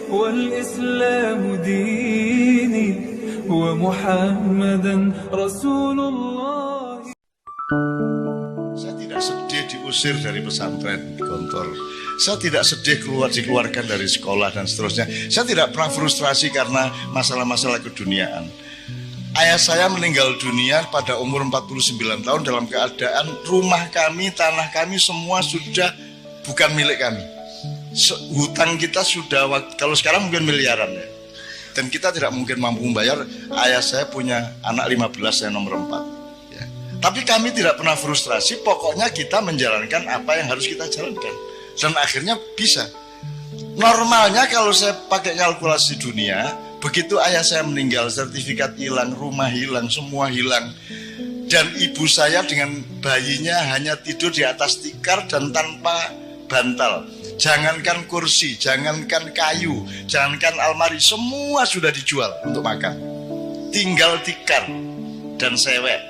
والإسلام ديني ومحمدا رسول الله. Saya tidak sedih diusir dari pesantren Gontor. Saya tidak sedih dikeluarkan dari sekolah dan seterusnya. Saya tidak pernah frustrasi karena masalah-masalah keduniaan. Ayah saya meninggal dunia pada umur 49 tahun dalam keadaan rumah kami, tanah kami semua sudah bukan milik kami. Hutang kita sudah, kalau sekarang mungkin miliaran ya. Dan kita tidak mungkin mampu membayar. Ayah saya punya anak 15, saya nomor 4 ya. Tapi kami tidak pernah frustrasi. Pokoknya kita menjalankan apa yang harus kita jalankan. Dan akhirnya bisa. Normalnya kalau saya pakai kalkulasi dunia, begitu ayah saya meninggal, sertifikat hilang, rumah hilang, semua hilang. Dan ibu saya dengan bayinya hanya tidur di atas tikar dan tanpa bantal. Jangankan kursi, jangankan kayu, jangankan almari, semua sudah dijual untuk makan. Tinggal tikar dan sewek.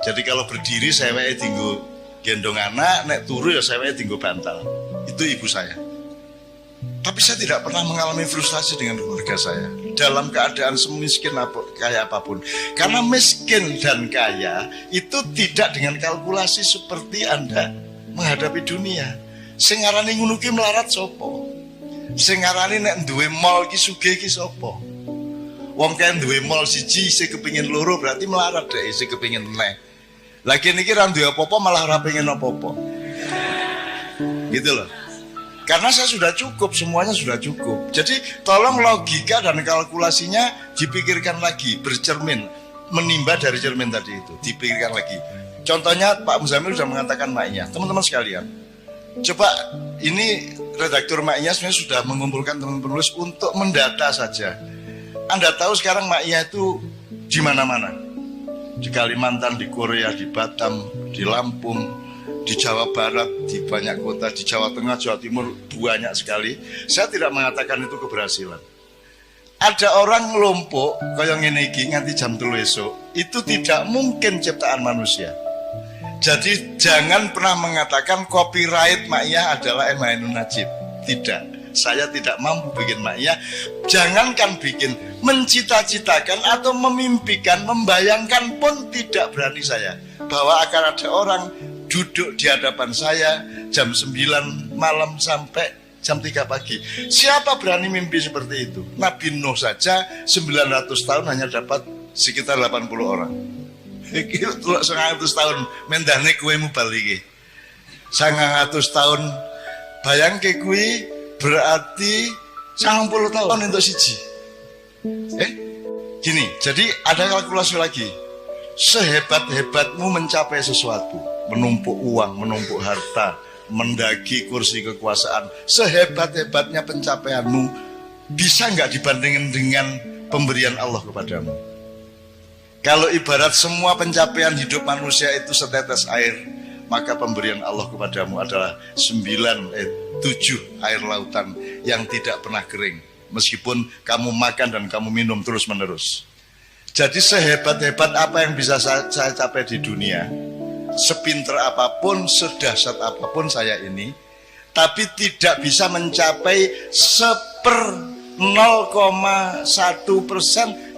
Jadi kalau berdiri seweknya tinggal gendong anak, nek turu ya seweknya tinggal bantal. Itu ibu saya. Tapi saya tidak pernah mengalami frustasi dengan keluarga saya dalam keadaan semiskin kaya apapun. Karena miskin dan kaya itu tidak dengan kalkulasi seperti Anda menghadapi dunia. Sing ngarani ngono ki melarat sapa? Sing ngarani nek duwe mall ki sugih ki sapa? Wong kaya duwe mall siji isih kepengin loro berarti melarat dhek isih kepengin neh. Lagi niki ra duwe apa-apa malah ora pengen apa-apa. Gitu loh. Karena saya sudah cukup, semuanya sudah cukup. Jadi tolong logika dan kalkulasinya dipikirkan lagi, bercermin, menimba dari cermin tadi itu, dipikirkan lagi. Contohnya Pak Muzamil sudah mengatakan maknya, teman-teman sekalian. Coba ini redaktur maknya sebenarnya sudah mengumpulkan teman penulis untuk mendata saja. Anda tahu sekarang maknya itu di mana-mana. Di Kalimantan, di Korea, di Batam, di Lampung, di Jawa Barat, di banyak kota, di Jawa Tengah, Jawa Timur, banyak sekali. Saya tidak mengatakan itu keberhasilan. Ada orang ngelompok kayak ngene iki nganti jam 3 esuk, itu tidak mungkin ciptaan manusia. Jadi jangan pernah mengatakan copyright Ma'iyah adalah Emainun Najib. Tidak, saya tidak mampu bikin Ma'iyah. Jangankan bikin, mencita-citakan atau memimpikan, membayangkan pun tidak berani saya. Bahwa akan ada orang duduk di hadapan saya jam 9 malam sampai jam 3 pagi. Siapa berani mimpi seperti itu? Nabi Nuh saja 900 tahun hanya dapat sekitar 80 orang. Iki 100 tahun mendane kowe mubal iki. 100 tahun bayangke kuwi berarti 90 tahun untuk siji. Gini, jadi ada kalkulasi lagi. Sehebat-hebatmu mencapai sesuatu, menumpuk uang, menumpuk harta, mendaki kursi kekuasaan, sehebat-hebatnya pencapaianmu bisa nggak dibandingkan dengan pemberian Allah kepadamu? Kalau ibarat semua pencapaian hidup manusia itu setetes air, maka pemberian Allah kepadamu adalah 7 air lautan yang tidak pernah kering, meskipun kamu makan dan kamu minum terus menerus. Jadi sehebat-hebat apa yang bisa saya capai di dunia, sepinter apapun, sedahsyat apapun saya ini, tapi tidak bisa mencapai 0,1%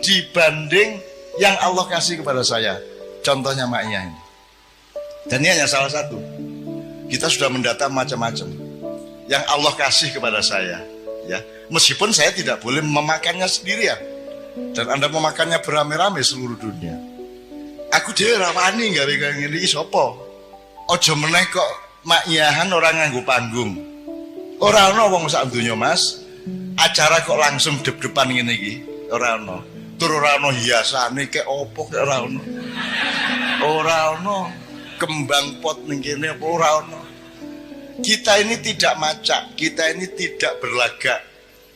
dibanding yang Allah kasih kepada saya. Contohnya maknya ini. Dan ini hanya salah satu. Kita sudah mendata macam-macam yang Allah kasih kepada saya, ya. Meskipun saya tidak boleh memakannya sendirian. Dan Anda memakannya beramai-ramai seluruh dunia. Aku dhewe ra wani gawe kaya ngene iki sapa? Aja meneh kok makyahan orang nganggo panggung. Ora ana wong sak donya, Mas. Acara kok langsung dep-depan ngene iki, ora ana. Tur ora ana hiasane kek opo kek ora ana. Ora ana kembang pot ning kene apa ora ana. Kita ini tidak macak, kita ini tidak berlagak.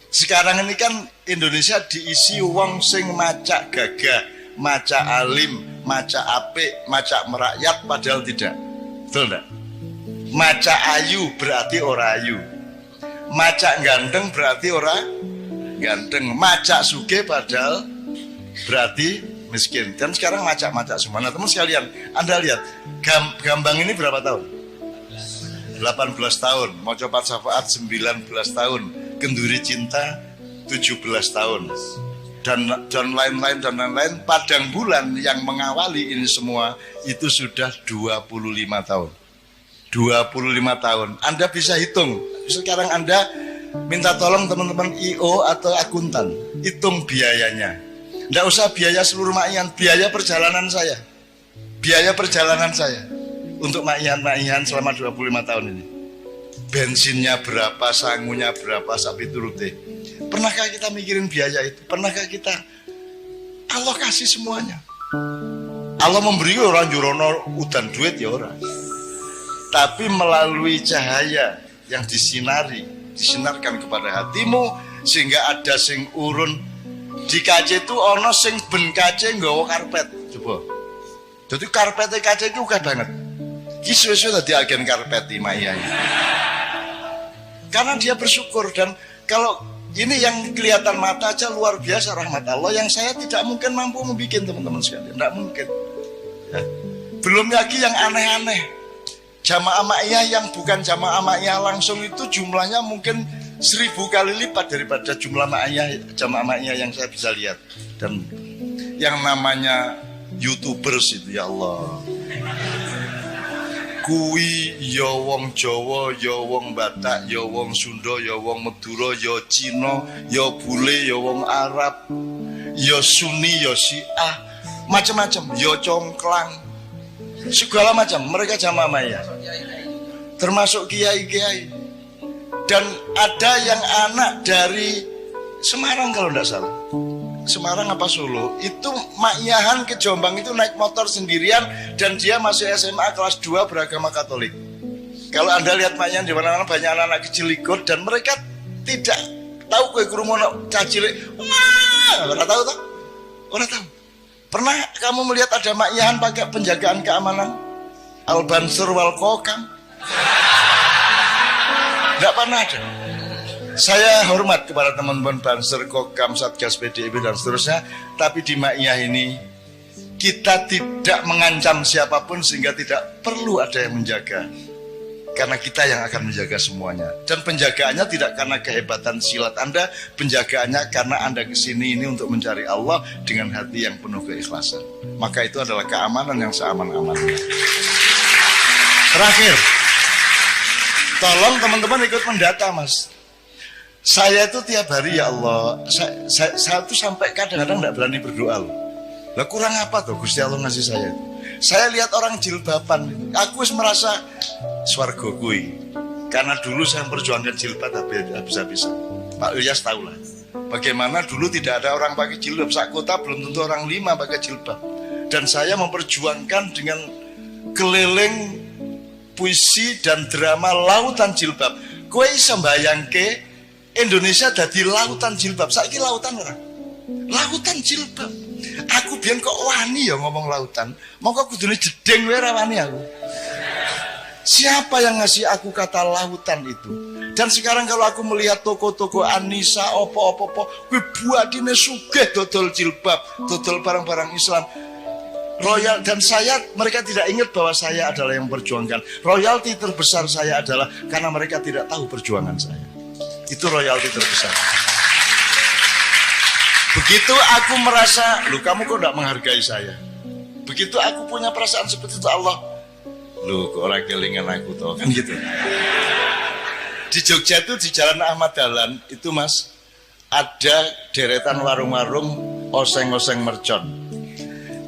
Sekarang ini kan Indonesia diisi wong sing macak gagah, macak alim, macak apik, macak merakyat, padahal tidak. Betul enggak? Macak ayu berarti ora ayu. Macak ganteng berarti ora ganteng. Macak sugih padahal berarti miskin. Dan sekarang macak-macak semua. Nah, teman sekalian, Anda lihat Gambang ini berapa tahun? 18 tahun. Mau coba syafaat 19 tahun. Kenduri cinta 17 tahun dan lain-lain. Padang bulan yang mengawali ini semua itu sudah 25 tahun. 25 tahun. Anda bisa hitung. Sekarang Anda minta tolong teman-teman IO atau akuntan, hitung biayanya. Nggak usah biaya seluruh makian, biaya perjalanan saya. Biaya perjalanan saya untuk makian selama 25 tahun ini. Bensinnya berapa, sangunya berapa, sapi turute. Pernahkah kita mikirin biaya itu? Pernahkah kita Allah kasih semuanya? Allah memberi orang jurono udan duit ya orang. Tapi melalui cahaya yang disinarkan kepada hatimu, sehingga ada sing urun di kaca itu ono sing ben kaca nggawa karpet. Coba. Jadi karpetnya kaca itu uga banget. Ki suwe-suwe dadi agen karpet di Maya. Karena dia bersyukur. Dan kalau ini yang kelihatan mata aja luar biasa rahmat Allah yang saya tidak mungkin mampu membuat, teman-teman sekalian. Tidak mungkin. Ya. Belum lagi yang aneh-aneh. Jamaah ma'iyah yang bukan jamaah ma'iyah langsung itu jumlahnya mungkin 1000 kali lipat daripada jumlah jamaah ma'iyah yang saya bisa lihat. Dan yang namanya YouTubers itu, ya Allah, kuwi ya wong Jawa, ya wong Batak, ya wong Sunda, ya wong Madura, ya Cina, ya bule, ya wong Arab, ya Sunni, ya Syiah, macam-macam, ya congklang, segala macam. Mereka jamaah ma'iyah, termasuk kiai-kiai. Dan ada yang anak dari Semarang kalau tidak salah, Semarang apa Solo, itu makyahan ke Jombang itu naik motor sendirian dan dia masih SMA kelas 2 beragama Katolik. Kalau Anda lihat makyahan di mana-mana banyak anak-anak kecil ikut dan mereka tidak tahu kue kurumono cacilik. Wah, orang tahu tak? Orang tahu. Pernah kamu melihat ada makyahan pakai penjagaan keamanan? Al-Bansur wal Kokam? Tidak pernah ada. Saya hormat kepada teman-teman Banser, Kokam, Satgas PDIP dan seterusnya. Tapi di Ma'iyah ini kita tidak mengancam siapapun sehingga tidak perlu ada yang menjaga. Karena kita yang akan menjaga semuanya. Dan penjagaannya tidak karena kehebatan silat Anda, penjagaannya karena Anda kesini ini untuk mencari Allah dengan hati yang penuh keikhlasan. Maka itu adalah keamanan yang seaman-amannya. Terakhir, tolong teman-teman ikut mendata, Mas. Saya itu tiap hari, ya Allah, saya tuh sampai kadang-kadang tidak berani berdoa loh. Lah kurang apa tuh Gusti Allah ngasih saya itu? Saya lihat orang jilbaban, aku merasa swarga kui. Karena dulu saya memperjuangkan jilbab habis-habisan. Pak Ilyas tahu lah. Bagaimana dulu tidak ada orang pakai jilbab. Sak kota belum tentu orang 5 pakai jilbab. Dan saya memperjuangkan dengan keliling puisi dan drama lautan jilbab. Kowe iso mbayangke Indonesia dadi lautan jilbab. Saiki lautan ora? Lautan jilbab. Aku biyen kok wani ya ngomong lautan. Mongko kudune jedeng wae ra wani aku. Siapa yang ngasih aku kata lautan itu? Dan sekarang kalau aku melihat toko-toko Anissa opo-opo, kuwi buatine sugih dodol jilbab, dodol barang-barang Islam. Royal, dan saya, mereka tidak ingat bahwa saya adalah yang memperjuangkan. Royalti terbesar saya adalah karena mereka tidak tahu perjuangan saya. Itu royalti terbesar. Begitu aku merasa, loh kamu kok tidak menghargai saya. Begitu aku punya perasaan seperti itu, Allah, loh kok orang kelingan aku toh, kan gitu. Di Jogja itu di Jalan Ahmad Dahlan itu, Mas, ada deretan warung-warung oseng-oseng mercon.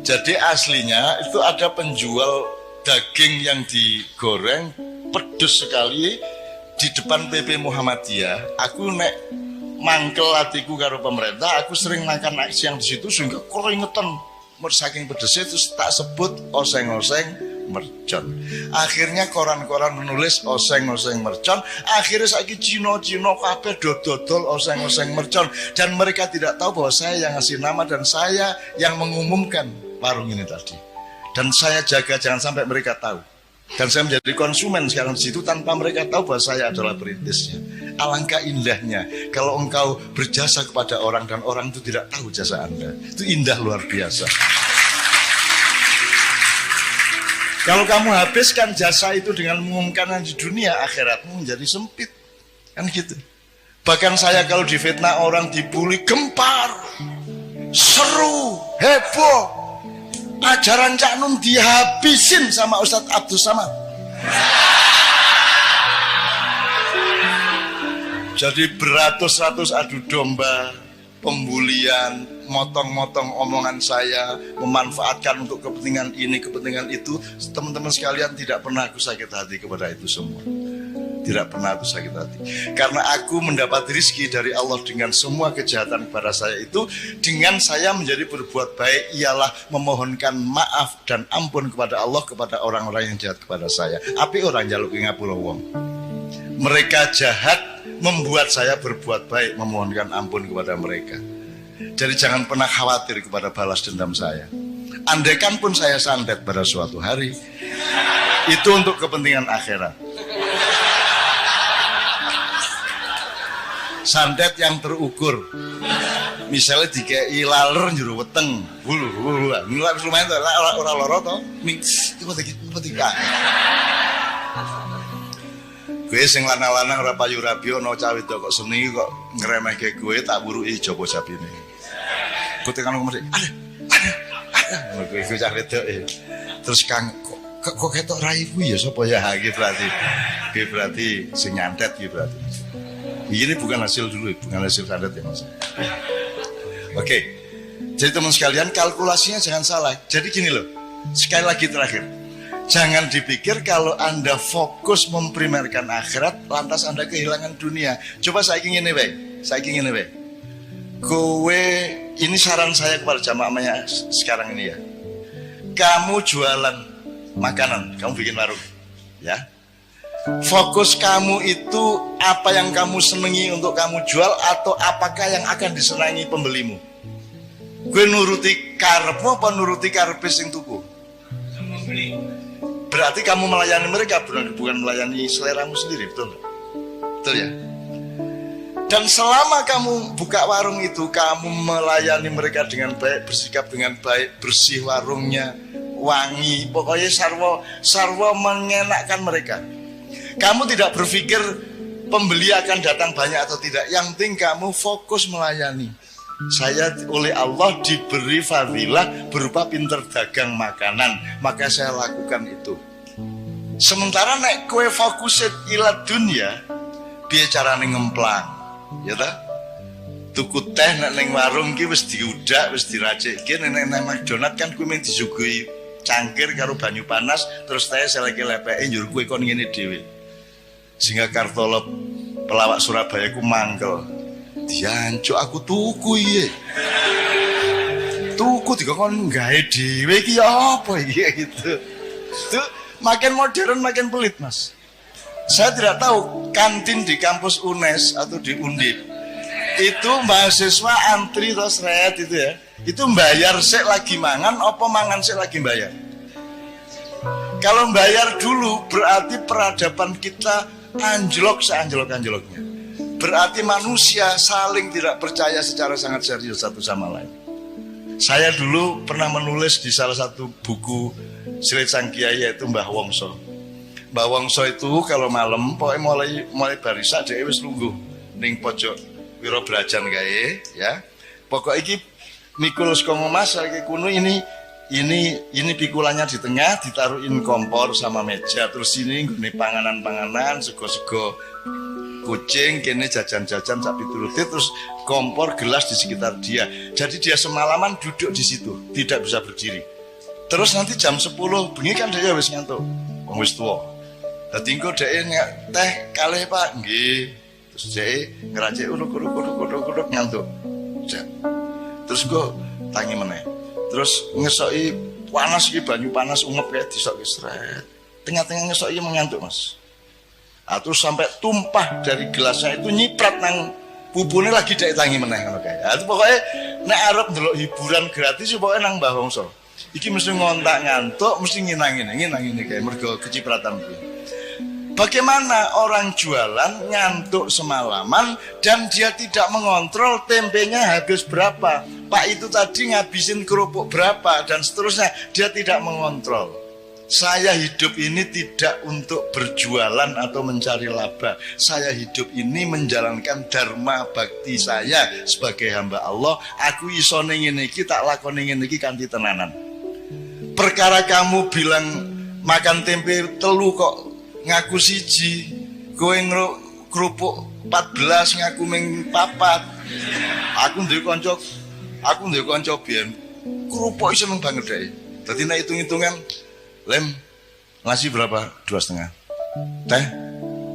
Jadi aslinya itu ada penjual daging yang digoreng pedes sekali di depan PP Muhammadiyah. Aku nek mangkel hatiku karo pemerintah, aku sering makan aksi yang di situ sehingga keringetan saking pedesnya, terus tak sebut oseng-oseng mercon. Akhirnya koran-koran menulis oseng-oseng mercon. Akhirnya saiki Cino-Cino kabeh dodol oseng-oseng mercon, dan mereka tidak tahu bahwa saya yang ngasih nama dan saya yang mengumumkan warung ini tadi. Dan saya jaga jangan sampai mereka tahu. Dan saya menjadi konsumen sekarang di situ tanpa mereka tahu bahwa saya adalah perintisnya. Alangkah indahnya kalau engkau berjasa kepada orang dan orang itu tidak tahu jasa Anda. Itu indah luar biasa. Kalau kamu habiskan jasa itu dengan mengumumkan di dunia, akhiratmu menjadi sempit. Kan gitu. Bahkan saya kalau difitnah orang, dibully, gempar, seru, heboh. Ajaran Cak Nun dihabisin sama Ustadz Abdus Samad. Jadi beratus-ratus adu domba, pembulian, motong-motong omongan saya, memanfaatkan untuk kepentingan ini, kepentingan itu. Teman-teman sekalian, tidak pernah aku sakit hati kepada itu semua. Tidak pernah aku sakit hati. Karena aku mendapat rezeki dari Allah dengan semua kejahatan kepada saya itu. Dengan saya menjadi berbuat baik ialah memohonkan maaf dan ampun kepada Allah, kepada orang-orang yang jahat kepada saya. Api orang jaluk ngapura wong. Mereka jahat membuat saya berbuat baik, memohonkan ampun kepada mereka. Jadi jangan pernah khawatir kepada balas dendam saya. Andaikan pun saya santet pada suatu hari, itu untuk kepentingan akhirat. Santet yang terukur. Misalnya dikei laler njero weteng, bulu. Nilai lumayan to, ora lara to. Tiba-tiba. Gue sing lanang-lanang ora payu rabi ana cah wedok kok seni kok ngremehke gue, tak buruki jaba sabine. Ku tekan ngomong mesti, ada. Gue cah wedok terus Kang kok ketok rai kuwi ya sapa ya iki berarti sing nyantet iki berarti. Ini bukan hasil dulu, bukan hasil santet ya Mas. Oke. Jadi teman sekalian, kalkulasinya jangan salah. Jadi gini loh. Sekali lagi terakhir. Jangan dipikir kalau Anda fokus memprimerkan akhirat, lantas Anda kehilangan dunia. Coba saya ingin ini, baik. Kowe, ini saran saya kepada jamaahnya sekarang ini ya. Kamu jualan makanan, kamu bikin warung, ya. Fokus kamu itu apa yang kamu senangi untuk kamu jual atau apakah yang akan disenangi pembelimu? Gue nuruti karepmu apa nuruti karepe sing tuku? Berarti kamu melayani mereka, bukan melayani seleramu sendiri, betul? Betul ya? Dan selama kamu buka warung itu, kamu melayani mereka dengan baik, bersikap dengan baik, bersih warungnya, wangi, pokoknya sarwa mengenakkan mereka. Kamu tidak berpikir pembeli akan datang banyak atau tidak. Yang penting kamu fokus melayani. Saya oleh Allah diberi fadilah berupa pinter dagang makanan, maka saya lakukan itu. Sementara nek kowe fokusit ila dunya, piye carane ngemplang, ya ta? Tuku teh nek ning warung ki wis diudak, wis diracikke, nek nang McDonald kan kowe mung disuguhi cangkir karo banyu panas, terus teh seleke lepeke njur kowe kon ngene dhewe. Sehingga Kartolo pelawak Surabaya ku mangkel. Diancuk aku tuku iye. Tuku dikon gawe dhewe iki apa iki gitu. Itu makin modern makin pelit, Mas. Saya tidak tahu kantin di kampus UNES atau di Undip. Itu mahasiswa antri terus red itu ya. Itu bayar sik lagi mangan apa mangan sik lagi bayar. Kalau bayar dulu berarti peradaban kita anjlok seanjlok-anjloknya. Berarti manusia saling tidak percaya secara sangat serius satu sama lain. Saya dulu pernah menulis di salah satu buku Silit Sang Kiai yaitu Mbah Wongso. Mbah Wongso itu kalau malam pokoknya mulai barisa dia wis lungguh ning pojok Wiro Brajan kae ya. Pokok iki mikul saka Mas iki kuno ini pikulannya di tengah, ditaruhin kompor sama meja, terus ini nggone panganan-panganan, sego-sego kucing, kene jajan-jajan sapi turutit, terus kompor gelas di sekitar dia. Jadi dia semalaman duduk di situ, tidak bisa berdiri. Terus nanti jam 10 bengi kan dia wis ngantuk, wong wis tuwa. Dadi engko dhek teh kalih Pak, nggih. Terus dhek ngracik uluk-uluk ngantuk. Terus engko tangi meneh. Terus ngesoki panas iki banyu panas ungep kayak disoki sret. Tengah-tengah ngesoki mengantuk, Mas. Terus sampai tumpah dari gelasnya itu nyiprat nang bubune lagi dek tangi meneh ngono kae. Itu pokoknya nek arep ndelok hiburan gratis pokoke nang Mbah Wongso. Iki mesti ngontak ngantuk, mesti nginang ini kayak mergo kecipratan kuwi. Bagaimana orang jualan ngantuk semalaman dan dia tidak mengontrol tempenya habis berapa, Pak itu tadi ngabisin kerupuk berapa dan seterusnya, dia tidak mengontrol. Saya hidup ini tidak untuk berjualan atau mencari laba. Saya hidup ini menjalankan dharma bakti saya sebagai hamba Allah. Aku iso ning ngene iki tak lakoni ngene iki kanthi tenanan. Perkara kamu bilang makan tempe telu kok ngaku siji, kowe kerupuk 14 ngaku ming 4. Aku duwe kanca biyen kerupuk seneng banget deh. Dadi nek hitung-hitungan lem nasi berapa? 2,5. Teh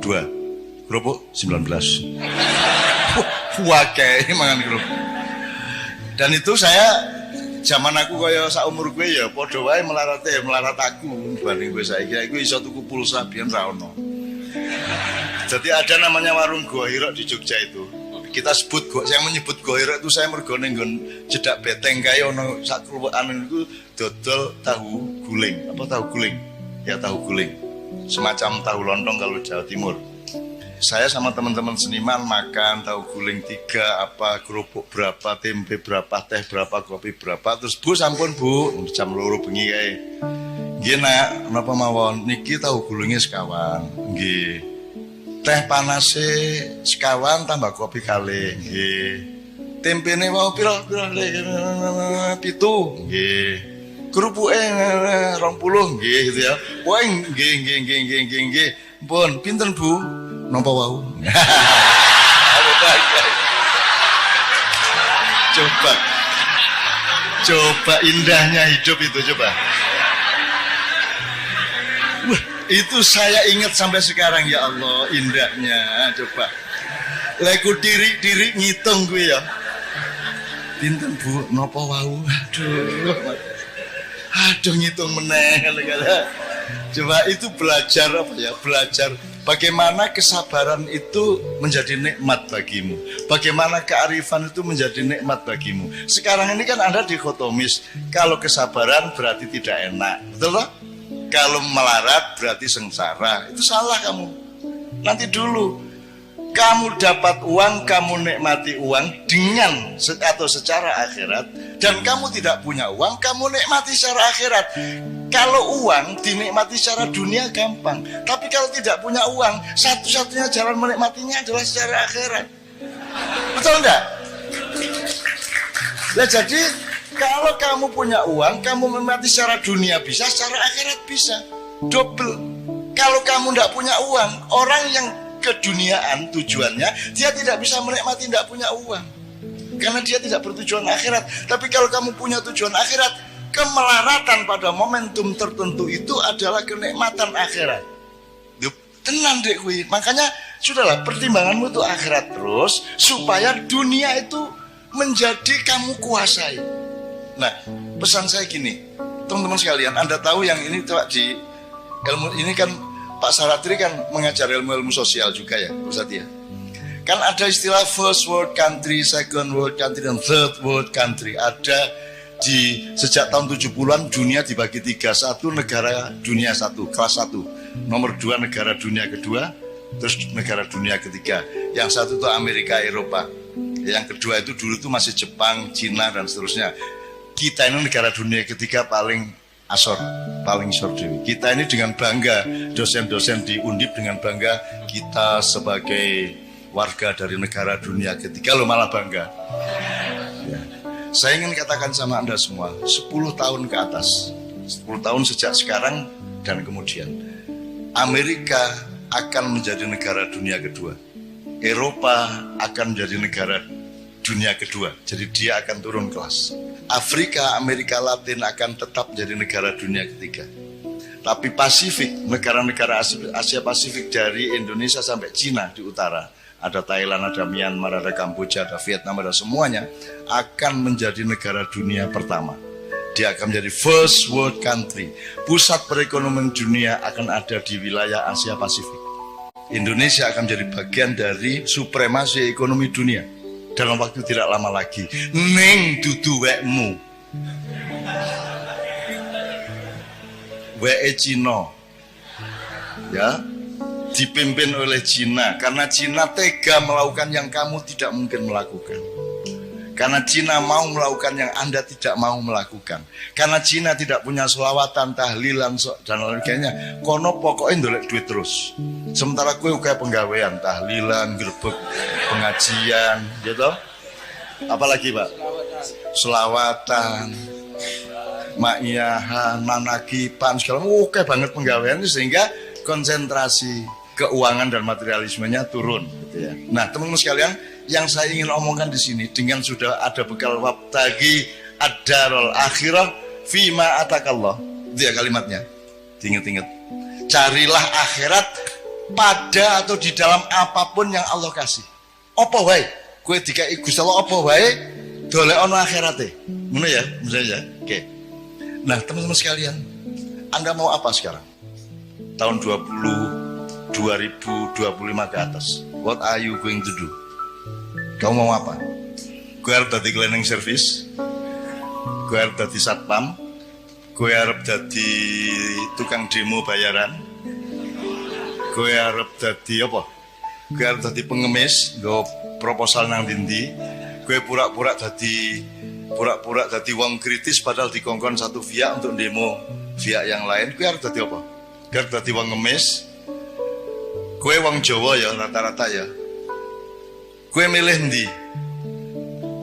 2. Kerupuk 19. Wakai mangan kerupuk. Dan itu saya zaman aku kaya sak umur gue ya padha wae melarat aku banding gue saiki iku iso tuku pulsa biyen ra ono. Jadi ada namanya warung Gohiro di Jogja itu. Kita sebut yang menyebut Gohiro itu saya mergo ning nggon cedak beteng kae ono sak kluwekan niku dodol tahu guling. Apa tahu guling? Ya tahu guling. Semacam tahu lontong kalau Jawa Timur. Saya sama teman-teman seniman makan tahu guling 3, apa kerupuk berapa, tempe berapa, teh berapa, kopi berapa. Terus Bu sampun Bu, jam 2 bengi kae. Nggih Nak, napa mawon? Niki tahu gulingnya sekawan. Nggih. Teh panase sekawan tambah kopi kalih nggih. Tempene wau pira 7 nggih. Kerupuke 20 nggih gitu ya. Wah nggih. Pun pinten Bu? Napa wau? Coba indahnya hidup itu coba. Wah, itu saya ingat sampai sekarang ya Allah indahnya coba. Leku diri ngitung gue ya. Pinten Bu napa wau? Aduh ngitung meneh. Coba itu belajar apa ya? Belajar bagaimana kesabaran itu menjadi nikmat bagimu. Bagaimana kearifan itu menjadi nikmat bagimu. Sekarang ini kan Anda dikotomis. Kalau kesabaran berarti tidak enak. Betul loh? Kalau melarat berarti sengsara. Itu salah kamu. Nanti dulu kamu dapat uang, kamu nikmati uang dengan atau secara akhirat. Dan kamu tidak punya uang, kamu nikmati secara akhirat. Kalau uang dinikmati secara dunia gampang. Tapi kalau tidak punya uang, satu-satunya jalan menikmatinya adalah secara akhirat. Betul enggak? Nah jadi kalau kamu punya uang, kamu menikmati secara dunia bisa, secara akhirat bisa. Double. Kalau kamu tidak punya uang, orang yang keduniaan tujuannya, dia tidak bisa menikmati tidak punya uang. Karena dia tidak bertujuan akhirat. Tapi kalau kamu punya tujuan akhirat, kemelaratan pada momentum tertentu itu adalah kenikmatan akhirat. Tenang dek kui. Makanya sudahlah pertimbanganmu itu akhirat terus supaya dunia itu menjadi kamu kuasai. Nah, pesan saya gini, teman-teman sekalian, Anda tahu yang ini coba di ilmu ini kan Pak Saratri kan mengajar ilmu-ilmu sosial juga ya, Ustaz ya. Kan ada istilah first world country, second world country, dan third world country. Ada di sejak tahun 70-an dunia dibagi 3. 1 negara dunia 1, kelas 1. Nomor 2 negara dunia kedua, terus negara dunia ketiga. Yang 1 itu Amerika, Eropa. Yang kedua itu dulu itu masih Jepang, Cina dan seterusnya. Kita ini negara dunia ketiga paling asor dewi. Kita ini dengan bangga, dosen-dosen di Undip dengan bangga kita sebagai warga dari negara dunia ketiga, lo malah bangga ya. Saya ingin katakan sama Anda semua, 10 tahun ke atas, 10 tahun sejak sekarang dan kemudian, Amerika akan menjadi negara dunia kedua, Eropa akan menjadi negara dunia kedua, jadi dia akan turun kelas. Afrika, Amerika Latin akan tetap menjadi negara dunia ketiga. Tapi Pasifik, negara-negara Asia Pasifik dari Indonesia sampai Cina di utara, ada Thailand, ada Myanmar, ada Kamboja, ada Vietnam, ada semuanya, akan menjadi negara dunia pertama. Dia akan menjadi first world country. Pusat perekonomian dunia akan ada di wilayah Asia Pasifik. Indonesia akan menjadi bagian dari supremasi ekonomi dunia. Dalam waktu tidak lama lagi, neng dudu wekmu, weke Cina, ya, dipimpin oleh Cina, karena Cina tega melakukan yang kamu tidak mungkin melakukan. Karena Cina mau melakukan yang Anda tidak mau melakukan. Karena Cina tidak punya selawatan, tahlilan, dan lain sebagainya. Kono pokoknya ndolek duit terus. Sementara gue kayak penggawean, tahlilan, gerbek, pengajian, gitu. Apalagi Pak? Selawatan, ma'iyahan, manakipan, segala oke banget penggawean, sehingga konsentrasi keuangan dan materialismenya turun gitu ya. Nah teman-teman sekalian, yang saya ingin omongkan di sini dengan sudah ada bekal wabtagi ad-darul akhirah fima atakallah, itu ya kalimatnya, ingat-ingat, carilah akhirat pada atau di dalam apapun yang Allah kasih. Apa wae kowe dikai Gusti Allah, apa wae dolek ono akhirate, ngono ya misalnya. Oke. Nah teman-teman sekalian, Anda mau apa sekarang? Tahun 2025 ke atas. What are you going to do? Kamu mau apa? Gue harap jadi cleaning service, gue harap jadi satpam, gue harap jadi tukang demo bayaran, gue harap jadi apa? Gue harap jadi pengemis, gue proposal nang dindi, gue pura-pura jadi wong kritis padahal dikongkon satu via untuk demo via yang lain. Gue harap jadi apa? Gue harap jadi wong ngemis. Gue wong Jawa ya rata-rata ya. Gue milih ndi?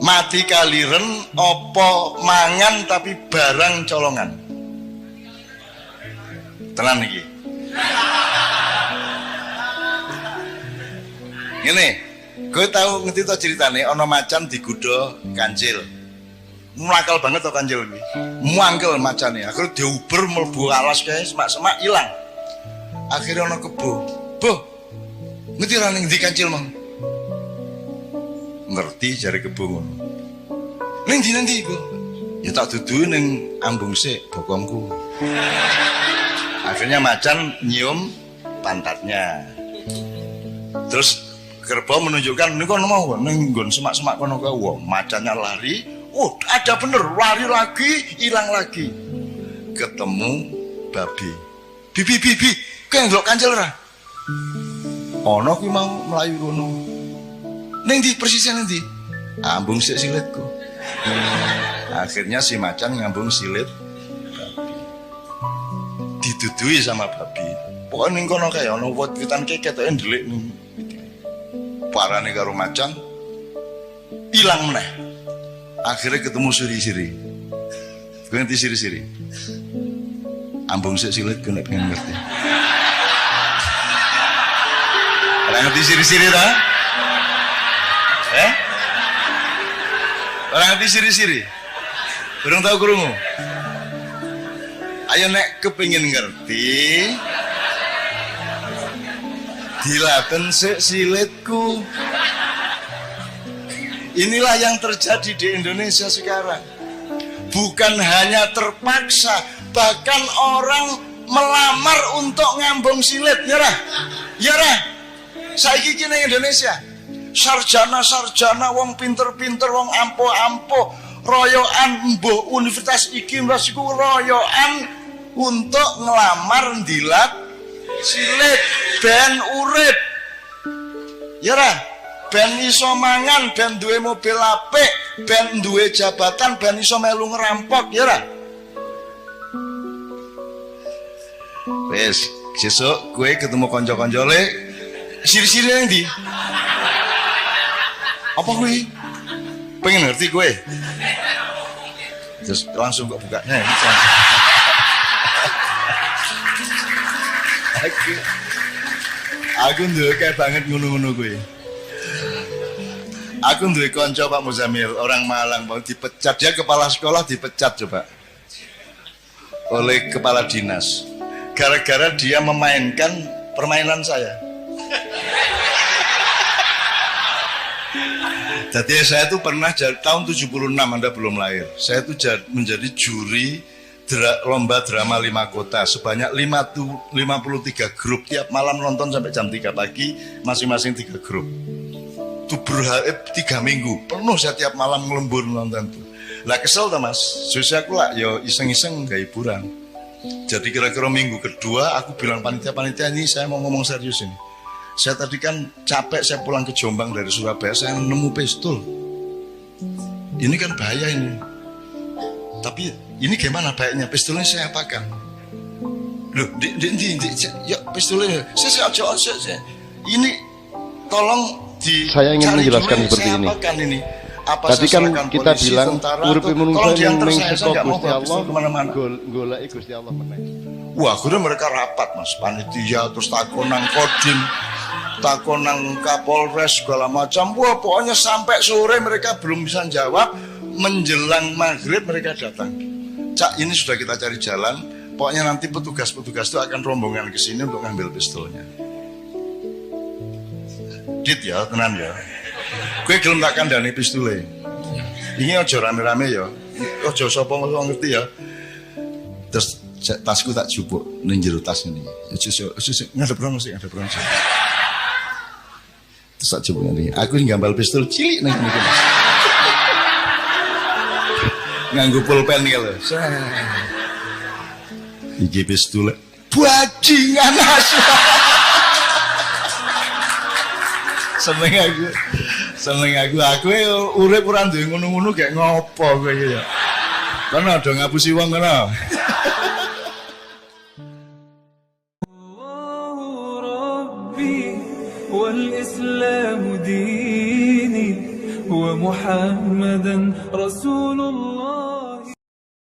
Mati kaliren opo mangan tapi barang colongan. Tenan iki. Ngene, gue tahu ngerti to ceritane ana macan digodha kancil. Muakal banget to kancil kuwi. Muangkel macane. Akhire diuber mlebu alas kae semak-semak ilang. Akhirnya ana kebo. Boh. Ngerti ra ning ndi kancil mang? Ngerti jare kebo ngono. Ning ndi iku? Ya tak dudu ning ambung sik bokongku. Akhirnya macan nyium pantatnya. Terus kerbau menunjukkan niku mau ning nggon semak-semak kono kae. Wah, macannya lari. Oh, ada bener, lari lagi, hilang lagi. Ketemu babi. Bibi, kowe ndelok kancil ora? Ana kuwi mau mlayu kono. Ning ndi persisnya ning ndi? Ambung sik silitku. Akhirnya si macan ngambung silit babi. Didudui sama babi. Pokoknya ning kono kae ana wit-witan keketoke ndelik ning. Parane karo macan ilang meneh. Akhirnya ketemu siri-siri. Kowe ngerti siri-siri? Ambung sik silitku nek pengen ngerti. Orang ngerti siri-siri ta? Orang ngerti siri-siri? Urung tahu krungu? Ayo nek kepengin ngerti, dilaten sik silitku. Inilah yang terjadi di Indonesia sekarang. Bukan hanya terpaksa, bahkan orang melamar untuk ngambung silit. Ya rah. Saiki iki ning Indonesia, sarjana, wong pinter-pinter, wong ampo-ampo, royokan mbuh universitas iki universitas iku royokan untuk ngelamar ndilat silit ben urip. Ya rah. Ben iso mangan, ben duwe mobil apik, ben duwe jabatan, ben iso melu ngerampok, ya ra? Wes, sesuk kowe ketemu kanca-kancane siri-siri nang ndi? Apa kuwi? Pengen ngerti kowe? Terus langsung kok buka. Aku ndek banget ngono-ngono kowe. Aku duwe kanca Pak Muzamil, orang Malang, mau dipecat. Dia kepala sekolah dipecat coba oleh kepala dinas gara-gara dia memainkan permainan saya. Jadi saya tuh pernah tahun 76, Anda belum lahir. Saya tuh menjadi juri lomba drama 5 kota sebanyak 53 grup, tiap malam nonton sampai jam 3 pagi, masing-masing 3 grup. 3 minggu penuh saya tiap malam ngelembur nonton tuh. Lah kesel ta Mas, susah aku lah yo iseng-iseng gak hiburan. Jadi kira-kira minggu kedua aku bilang panitia ini saya mau ngomong serius ini. Saya tadi kan capek, saya pulang ke Jombang dari Surabaya, saya nemu pistol. Ini kan bahaya ini. Tapi ini gimana baiknya? Pistolnya saya apakan? Loh, ya pistolnya saya aja. Ini tolong saya ingin menjelaskan seperti ini. Apa tadi kan kita polisi, bilang urip menungso ning saka Gusti Allah, kemana-mana. Goleki Gusti Allah meneh. Wah, akhirnya mereka rapat Mas, panitia, terus takon nang Kodim, takon nang Kapolres segala macam. Wah, pokoknya sampai sore mereka belum bisa jawab. Menjelang maghrib mereka datang. Cak, ini sudah kita cari jalan. Pokoknya nanti petugas-petugas itu akan rombongan ke sini untuk ngambil pistolnya. Dit ya, tenan ya. Gue gelem tak kandhani pistole. Ini aja rame-rame ya. Aja sapa ngerti ya. Terus tasku tak jupuk ning jero tas ini. Ngadep rono sih, ngadep rono. Terus tak jupuk ngene. Aku ngambal pistol cilik ning ngene. Nganggo pulpen iki lho. Iki pistole bajingan asu. Seneng aku urip ora duwe ngono-ngono gak ngopo kowe iki ya. Kono aja ngapusi wong kono. والإسلام ديني ومحمدا رسول الله